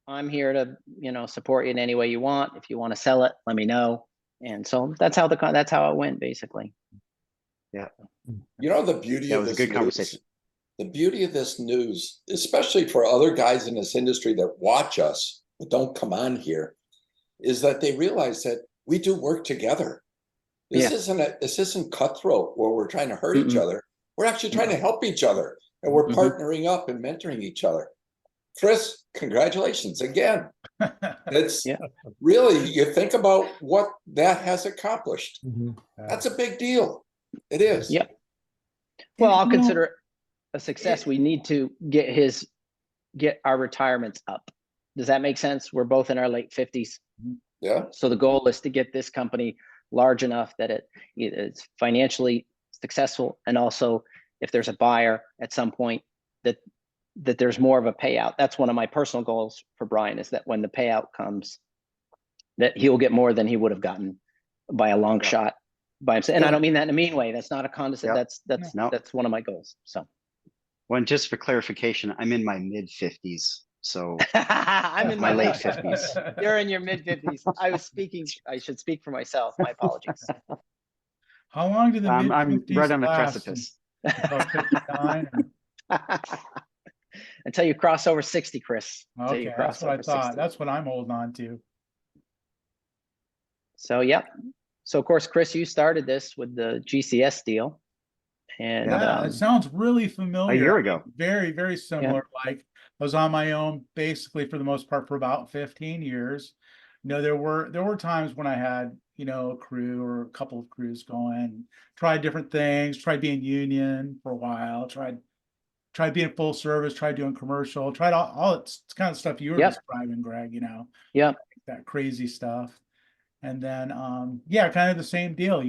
S8: I'm here to, support you in any way you want. If you want to sell it, let me know. And so that's how it went basically.
S9: Yeah.
S5: You know, the beauty
S9: Yeah, it
S5: of
S9: was a
S5: this
S9: good conversation.
S5: the beauty of this news, especially for other guys in this industry that watch us but don't come on here, is that they realize that we do work together. This isn't cutthroat where we're trying to hurt each other. We're actually trying to help each other, and we're partnering up and mentoring each other. Chris, congratulations again. It's really, you think about what that has accomplished. That's a big deal. It is.
S8: Yep. Well, I'll consider it a success. We need to get our retirements up. Does that make sense? We're both in our late 50s.
S5: Yeah.
S8: So the goal is to get this company large enough that it is financially successful, and also if there's a buyer at some point that there's more of a payout. That's one of my personal goals for Brian, is that when the payout comes, that he'll get more than he would have gotten by a long shot by himself. And I don't mean that in a mean way. That's not a condescending. That's one of my goals. So,
S9: well, just for clarification, I'm in my mid 50s. So
S8: I'm in
S9: my late 50s.
S8: You're in your mid 50s. I should speak for myself. My apologies.
S1: How long did the mid 50s
S9: I'm right on the
S1: last?
S9: precipice.
S1: About 59?
S8: Until you cross over 60, Chris.
S1: Okay, that's what I thought. 60. That's what I'm holding on to.
S8: So, yeah. So, of course, Chris, you started this with the GCS deal. And
S1: it sounds really familiar.
S9: A year ago.
S1: Very, very similar. Yeah. Like, I was on my own basically for the most part for about 15 years. There were times when I had, a crew or a couple of crews going, tried different things, tried being union for a while, tried being full service, tried doing commercial, tried all it's kind of stuff you were describing, Greg, that crazy stuff. And then, kind of the same deal,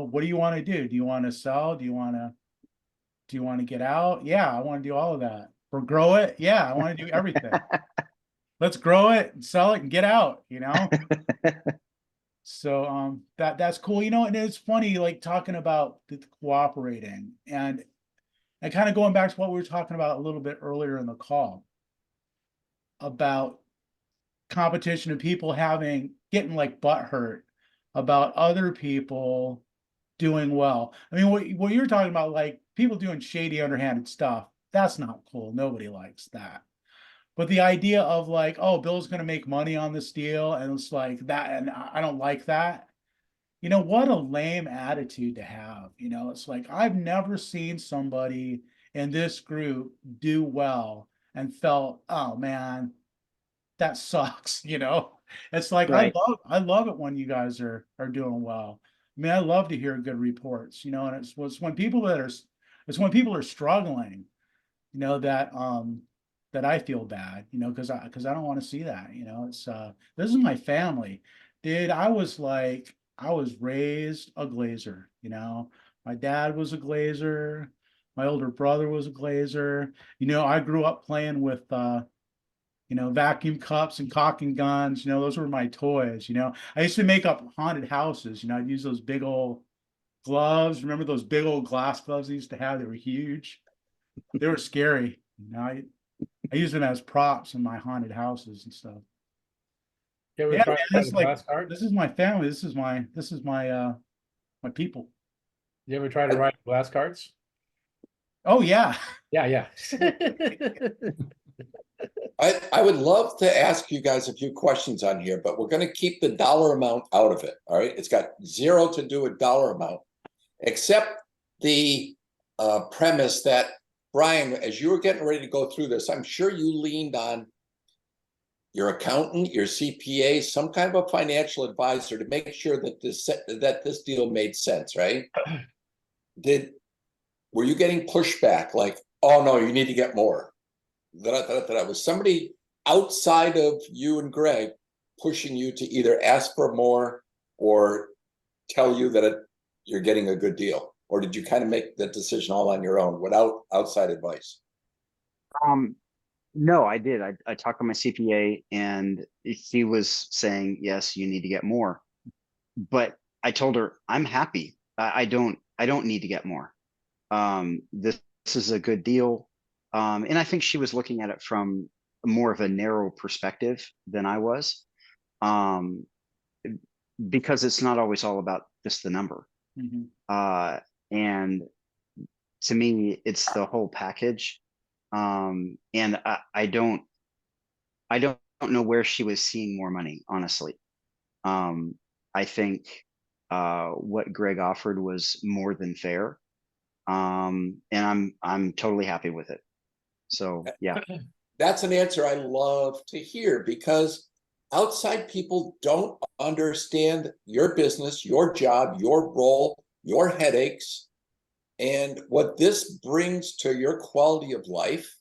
S1: what do you want to do? Do you want to sell? Do you want to get out? Yeah, I want to do all of that. Or grow it? Yeah, I want to do everything. Let's grow it and sell it and get out, So that's cool, and it's funny, like talking about the cooperating and kind of going back to what we were talking about a little bit earlier in the call about competition and people getting like butt hurt about other people doing well. I mean, what you're talking about, like people doing shady, underhanded stuff, that's not cool. Nobody likes that. But the idea of like, oh, Bill's going to make money on this deal, and it's like that, and I don't like that. What a lame attitude to have. It's like I've never seen somebody in this group do well and felt, oh man, that sucks. It's like
S8: right.
S1: I love it when you guys are doing well. I mean, I love to hear good reports, and it's when people are struggling, that I feel bad, because I don't want to see that. It's this is my family, dude. I was raised a glazer. My dad was a glazer. My older brother was a glazer. I grew up playing with vacuum cups and caulk and guns. Those were my toys. I used to make up haunted houses. I'd use those big old gloves. Remember those big old glass gloves I used to have? They were huge. They were scary. I use them as props in my haunted houses and stuff.
S7: Man,
S1: this is my family. This is my my people.
S7: You ever try to ride glass carts?
S1: Oh yeah.
S7: Yeah.
S5: I would love to ask you guys a few questions on here, but we're going to keep the dollar amount out of it. All right. It's got zero to do with dollar amount, except the premise that, Brian, as you were getting ready to go through this, I'm sure you leaned on your accountant, your CPA, some kind of a financial advisor to make sure that this deal made sense, right? Were you getting pushback like, oh no, you need to get more? Was somebody outside of you and Greg pushing you to either ask for more or tell you that you're getting a good deal? Or did you kind of make that decision all on your own without outside advice?
S9: No, I did. I talked to my CPA, and he was saying, yes, you need to get more. But I told her, I'm happy. I don't need to get more. this is a good deal. And I think she was looking at it from more of a narrow perspective than I was, because it's not always all about just the number. And to me, it's the whole package. And I don't know where she was seeing more money, honestly. I think what Greg offered was more than fair. And I'm totally happy with it. So yeah.
S5: That's an answer I love to hear, because outside people don't understand your business, your job, your role, your headaches, and what this brings to your quality of life.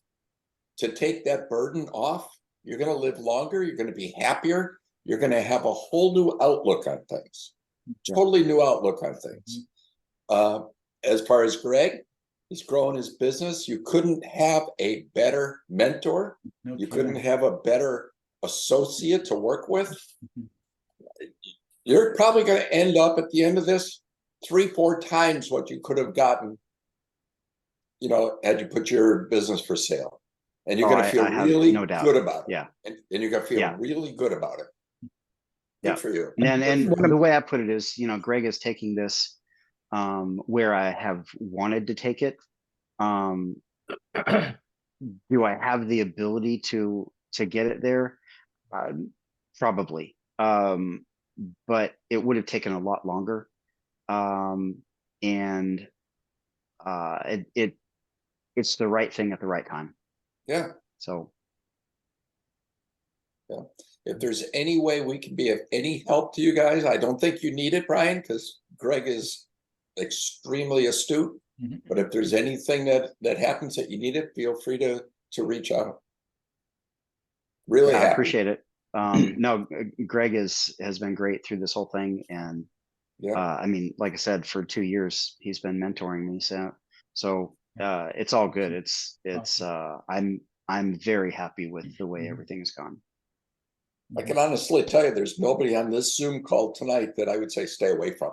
S5: To take that burden off, you're going to live longer, you're going to be happier, you're going to have a whole new outlook on things, totally new outlook on things. As far as Greg, he's growing his business. You couldn't have a better mentor. You couldn't have a better associate to work with. You're probably going to end up at the end of this 3-4 times what you could have gotten, you know, had you put your business for sale. And you're going to feel really good about it.
S9: Yeah.
S5: And you're going to feel really good about it. Good for you.
S9: And the way I put it is, you know, Greg is taking this where I have wanted to take it. Do I have the ability to get it there? Probably. But it would have taken a lot longer. And it's the right thing at the right time.
S5: Yeah.
S9: So.
S5: Yeah. If there's any way we can be of any help to you guys, I don't think you need it, Brian, because Greg is extremely astute. But if there's anything that happens that you need it, feel free to reach out. Really
S9: I
S5: happy.
S9: appreciate it. No, Greg has been great through this whole thing. And I mean, like I said, for 2 years, he's been mentoring me. So it's all good. I'm very happy with the way everything's gone.
S5: I can honestly tell you there's nobody on this Zoom call tonight that I would say stay away from.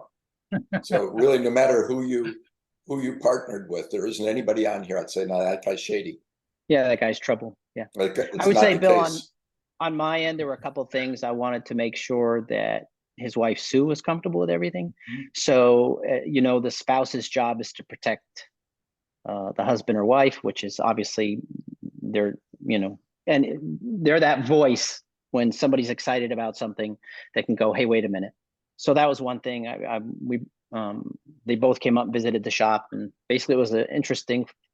S5: So really, no matter who you partnered with, there isn't anybody on here I'd say, no, that guy's shady.
S8: Yeah, that guy's trouble. Yeah.
S5: It's
S8: I would
S5: not
S8: say,
S5: the
S8: Bill,
S5: case.
S8: on my end, there were a couple of things I wanted to make sure that his wife Sue was comfortable with everything. So, you know, the spouse's job is to protect the husband or wife, which is obviously they're, you know, and they're that voice when somebody's excited about something that can go, hey, wait a minute. So that was one thing. They both came up, visited the shop, and basically it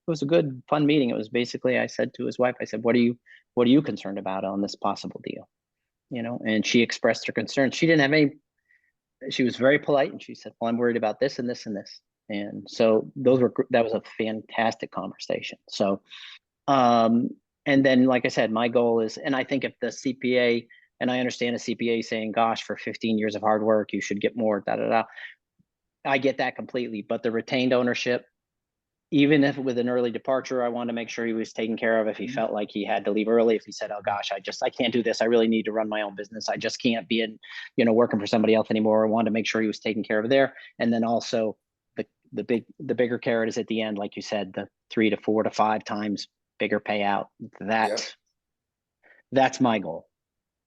S8: was a good, fun meeting. It was basically, I said to his wife, I said, what are you concerned about on this possible deal? You know, and she expressed her concerns. She didn't have any, she was very polite, and she said, well, I'm worried about this and this and this. And so that was a fantastic conversation. So, and then, like I said, my goal is, and I think if the CPA, and I understand a CPA saying, gosh, for 15 years of hard work, you should get more, I get that completely. But the retained ownership, even if with an early departure, I wanted to make sure he was taken care of. If he felt like he had to leave early, if he said, oh gosh, I can't do this. I really need to run my own business. I just can't be working for somebody else anymore. I wanted to make sure he was taken care of there. And then also the bigger carrot is at the end, like you said, the 3 to 4 to 5 times bigger payout. That's my goal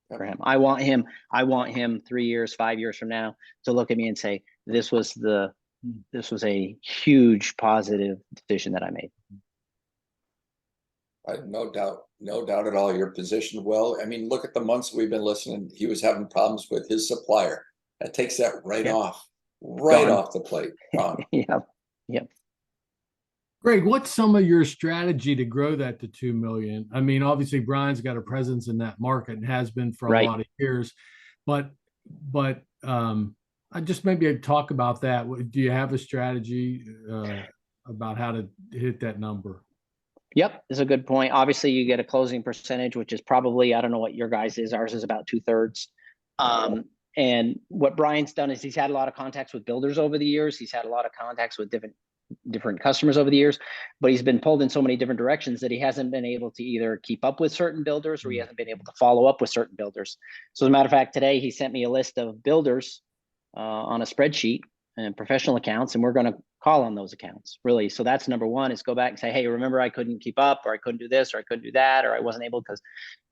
S8: for him. I want him 3 years, 5 years from now to look at me and say, this was a huge positive decision that I made.
S5: No doubt at all. You're positioned well. I mean, look at the months we've been listening. He was having problems with his supplier. That takes that off the plate.
S8: Yep.
S11: Greg, what's some of your strategy to grow that to 2 million? I mean, obviously Brian's got a presence in that market and has been for a lot of years, but I just maybe talk about that. Do you have a strategy about how to hit that number?
S8: Yep, is a good point. Obviously, you get a closing percentage, which is probably, I don't know what your guys is. Ours is about 2/3. And what Brian's done is he's had a lot of contacts with builders over the years. He's had a lot of contacts with different customers over the years, but he's been pulled in so many different directions that he hasn't been able to either keep up with certain builders or he hasn't been able to follow up with certain builders. So as a matter of fact, today he sent me a list of builders on a spreadsheet and professional accounts, and we're going to call on those accounts, really. So that's number one, is go back and say, hey, remember I couldn't keep up, or I couldn't do this, or I couldn't do that, or I wasn't able because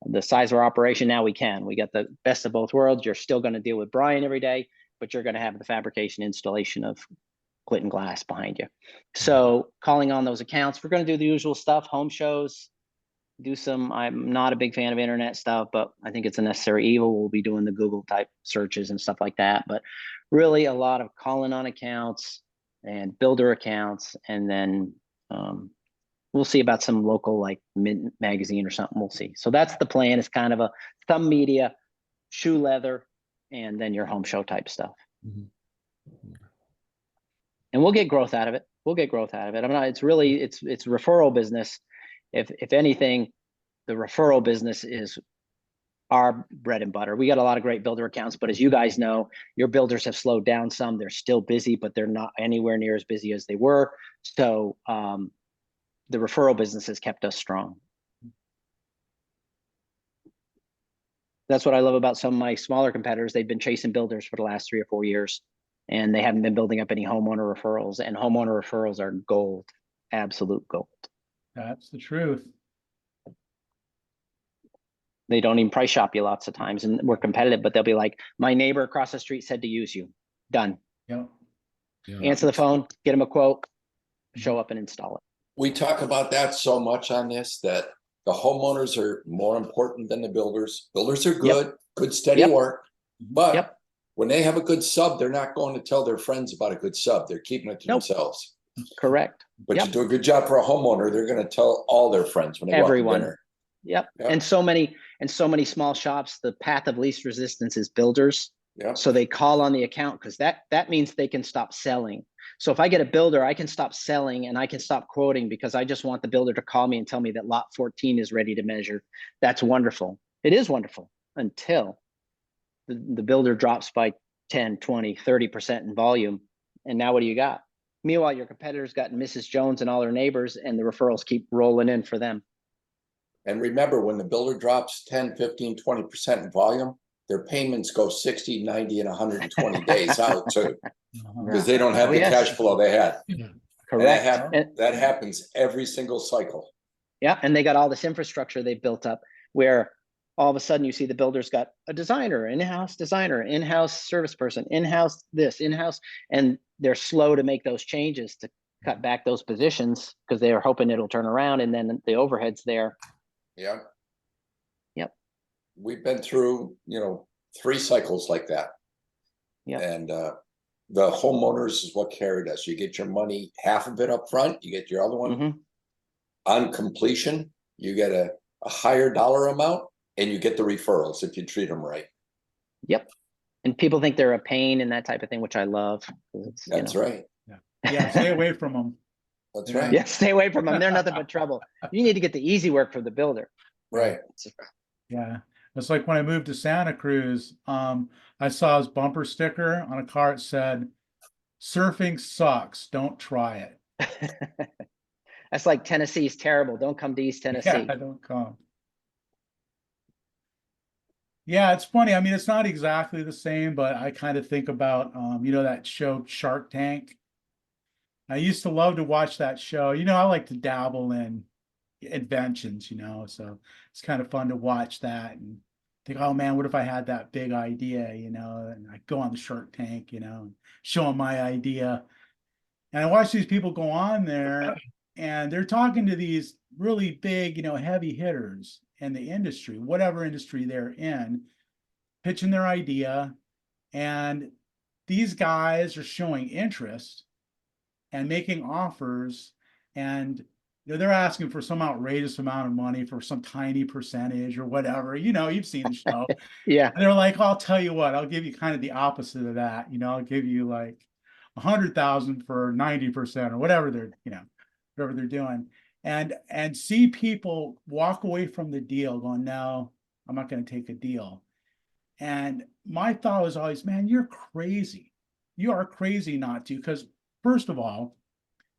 S8: the size of our operation. Now we can. We got the best of both worlds. You're still going to deal with Brian every day, but you're going to have the fabrication installation of Clinton glass behind you. So calling on those accounts, we're going to do the usual stuff, home shows, do some, I'm not a big fan of internet stuff, but I think it's a necessary evil. We'll be doing the Google type searches and stuff like that, but really a lot of calling on accounts and builder accounts. And then we'll see about some local, like Mint magazine or something. We'll see. So that's the plan. It's kind of a thumb media, shoe leather, and then your home show type stuff. And we'll get growth out of it. We'll get growth out of it. I'm not, it's really, it's referral business. If anything, the referral business is our bread and butter. We got a lot of great builder accounts, but as you guys know, your builders have slowed down some. They're still busy, but they're not anywhere near as busy as they were. So the referral business has kept us strong. That's what I love about some of my smaller competitors. They've been chasing builders for the last 3 or 4 years, and they haven't been building up any homeowner referrals, and homeowner referrals are gold, absolute gold.
S1: That's the truth.
S8: They don't even price shop you lots of times, and we're competitive, but they'll be like, my neighbor across the street said to use you. Done.
S1: Yep.
S8: Answer the phone, get them a quote, show up and install it.
S5: We talk about that so much on this, that the homeowners are more important than the builders. Builders are good, good steady work, but when they have a good sub, they're not going to tell their friends about a good sub. They're keeping it to themselves.
S8: Correct.
S5: But you do a good job for a homeowner, they're going to tell all their friends when they
S8: Everyone.
S5: go out to dinner.
S8: Yep. And so many small shops, the path of least resistance is builders. So they call on the account because that means they can stop selling. So if I get a builder, I can stop selling and I can stop quoting because I just want the builder to call me and tell me that lot 14 is ready to measure. That's wonderful. It is wonderful until the builder drops by 10, 20, 30% in volume. And now what do you got? Meanwhile, your competitors got Mrs. Jones and all her neighbors, and the referrals keep rolling in for them.
S5: And remember, when the builder drops 10, 15, 20% in volume, their payments go 60, 90, and 120 days out too, because they don't have the cash flow they had.
S8: Correct.
S5: That happens every single cycle.
S8: Yeah, and they got all this infrastructure they've built up where all of a sudden you see the builder's got a designer, in-house designer, in-house service person, in-house this, in-house, and they're slow to make those changes to cut back those positions because they are hoping it'll turn around, and then the overhead's there.
S5: Yeah.
S8: Yep.
S5: We've been through, 3 cycles like that.
S8: Yeah.
S5: And the homeowners is what carried us. You get your money, half of it up front, you get your other one on completion, you get a higher dollar amount, and you get the referrals if you treat them right.
S8: Yep. And people think they're a pain and that type of thing, which I love.
S5: That's right.
S1: Yeah, stay away from them.
S5: That's right.
S8: Yeah, stay away from them. They're nothing but trouble. You need to get the easy work from the builder.
S5: Right.
S1: Yeah. It's like when I moved to Santa Cruz, I saw his bumper sticker on a car. It said, "Surfing sucks. Don't try it."
S8: That's like Tennessee's terrible. Don't come to East Tennessee.
S1: Yeah, don't come. Yeah, it's funny. I mean, it's not exactly the same, but I kind of think about, that show Shark Tank. I used to love to watch that show. I like to dabble in inventions, so it's kind of fun to watch that and think, oh man, what if I had that big idea, and I go on the Shark Tank, and show them my idea. And I watch these people go on there and they're talking to these really big, heavy hitters in the industry, whatever industry they're in, pitching their idea. And these guys are showing interest and making offers, and they're asking for some outrageous amount of money for some tiny percentage or whatever. You've seen the show.
S8: Yeah.
S1: And they're like, I'll tell you what, I'll give you kind of the opposite of that. I'll give you like 100,000 for 90% or whatever they're doing. And see people walk away from the deal going, no, I'm not going to take a deal. And my thought was always, man, you're crazy. You are crazy not to, because first of all,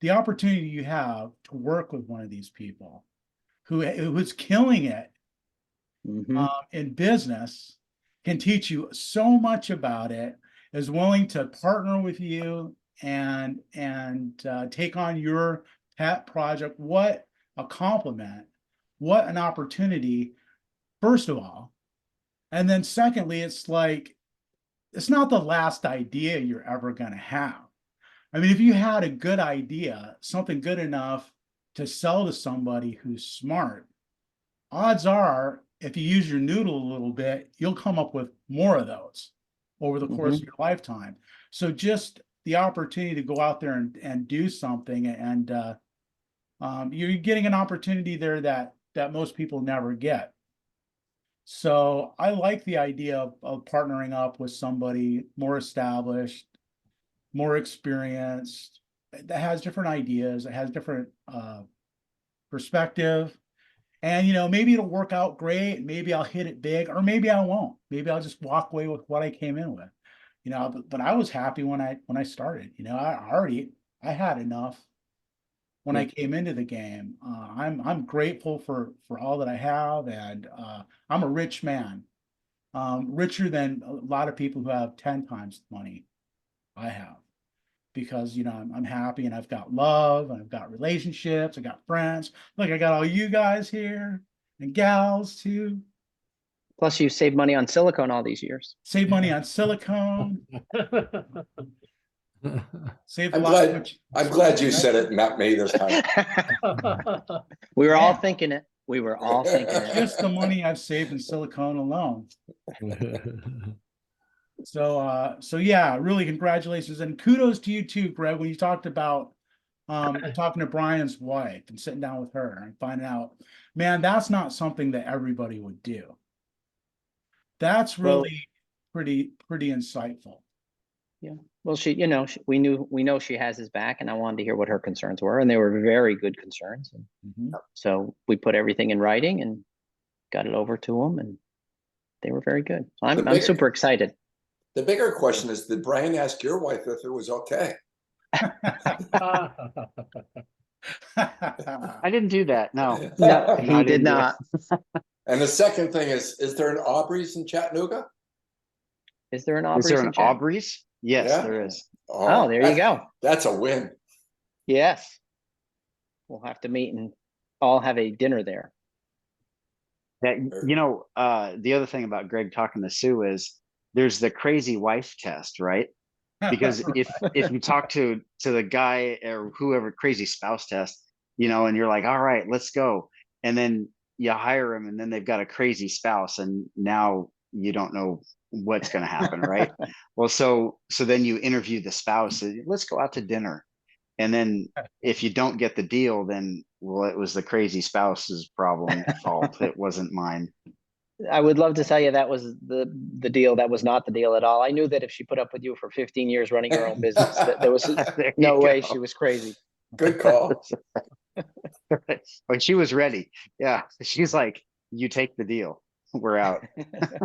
S1: the opportunity you have to work with one of these people who is killing it in business, can teach you so much about it, is willing to partner with you and take on your pet project. What a compliment. What an opportunity, first of all. And then secondly, it's like, it's not the last idea you're ever going to have. I mean, if you had a good idea, something good enough to sell to somebody who's smart, odds are, if you use your noodle a little bit, you'll come up with more of those over the course of your lifetime. So just the opportunity to go out there and do something, and you're getting an opportunity there that most people never get. So I like the idea of partnering up with somebody more established, more experienced, that has different ideas, that has different perspective. And, you know, maybe it'll work out great. Maybe I'll hit it big, or maybe I won't. Maybe I'll just walk away with what I came in with, you know, but I was happy when I started, you know, I had enough when I came into the game. I'm grateful for all that I have. And I'm a rich man, richer than a lot of people who have 10 times the money I have. Because, you know, I'm happy, and I've got love, and I've got relationships, I got friends. Look, I got all you guys here and gals too.
S8: Plus, you saved money on silicone all these years.
S1: Save money on silicone. Save a
S5: I'm
S1: lot.
S5: glad, I'm glad you said it, not me this time.
S8: We were all thinking it. We were all thinking it.
S1: Just the money I've saved in silicone alone. So yeah, really congratulations, and kudos to you too, Greg, when you talked about talking to Brian's wife and sitting down with her and finding out, man, that's not something that everybody would do. That's really pretty insightful.
S8: Yeah. Well, she, you know, we know she has his back, and I wanted to hear what her concerns were, and they were very good concerns. And so we put everything in writing and got it over to them, and they were very good. So I'm super excited.
S5: The bigger question is, did Brian ask your wife if it was okay?
S9: I didn't do that. No,
S8: No, he did not.
S5: And the second thing is there an Aubrey's in Chattanooga?
S8: Is there an
S9: Is
S8: Aubrey's?
S9: there an Aubrey's? Yes,
S5: Yeah.
S9: there is.
S8: Oh, there you go.
S5: That's a win.
S8: Yes. We'll have to meet and all have a dinner there.
S9: That, you know, the other thing about Greg talking to Sue is there's the crazy wife test, right? Because if you talk to the guy or whoever, crazy spouse test, you know, and you're like, all right, let's go. And then you hire him, and then they've got a crazy spouse, and now you don't know what's going to happen, right? Well, so then you interview the spouse, let's go out to dinner. And then if you don't get the deal, then, well, it was the crazy spouse's fault. It wasn't mine.
S8: I would love to tell you that was the deal. That was not the deal at all. I knew that if she put up with you for 15 years running her own business, that there was no way she was crazy.
S5: Good call.
S9: But she was ready. Yeah. She's like, you take the deal. We're out.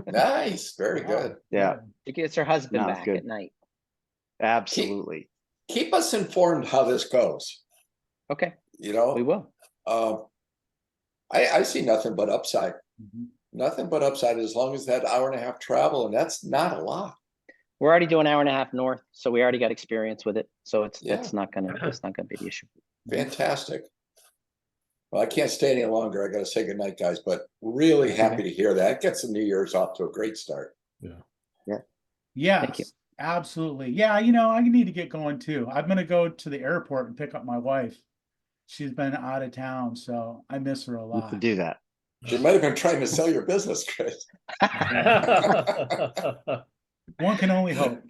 S5: Nice. Very good.
S9: Yeah.
S8: She gets her husband
S9: No,
S8: back
S9: good.
S8: at night.
S9: Absolutely.
S5: Keep us informed how this goes.
S8: Okay.
S5: You know,
S8: We will.
S5: I see nothing but upside. Nothing but upside, as long as that hour and a half travel, and that's not a lot.
S8: We're already doing an hour and a half north, so we already got experience with it. So it's not gonna be the issue.
S5: Fantastic. Well, I can't stay any longer. I got to say goodnight, guys, but really happy to hear that. Gets the New Year's off to a great start.
S1: Yes,
S8: Thank you.
S1: absolutely. Yeah, you know, I need to get going too. I'm going to go to the airport and pick up my wife. She's been out of town, so I miss her a
S9: You
S1: lot.
S9: could do that.
S5: She might have been trying to sell your business, Chris.
S1: One can only hope.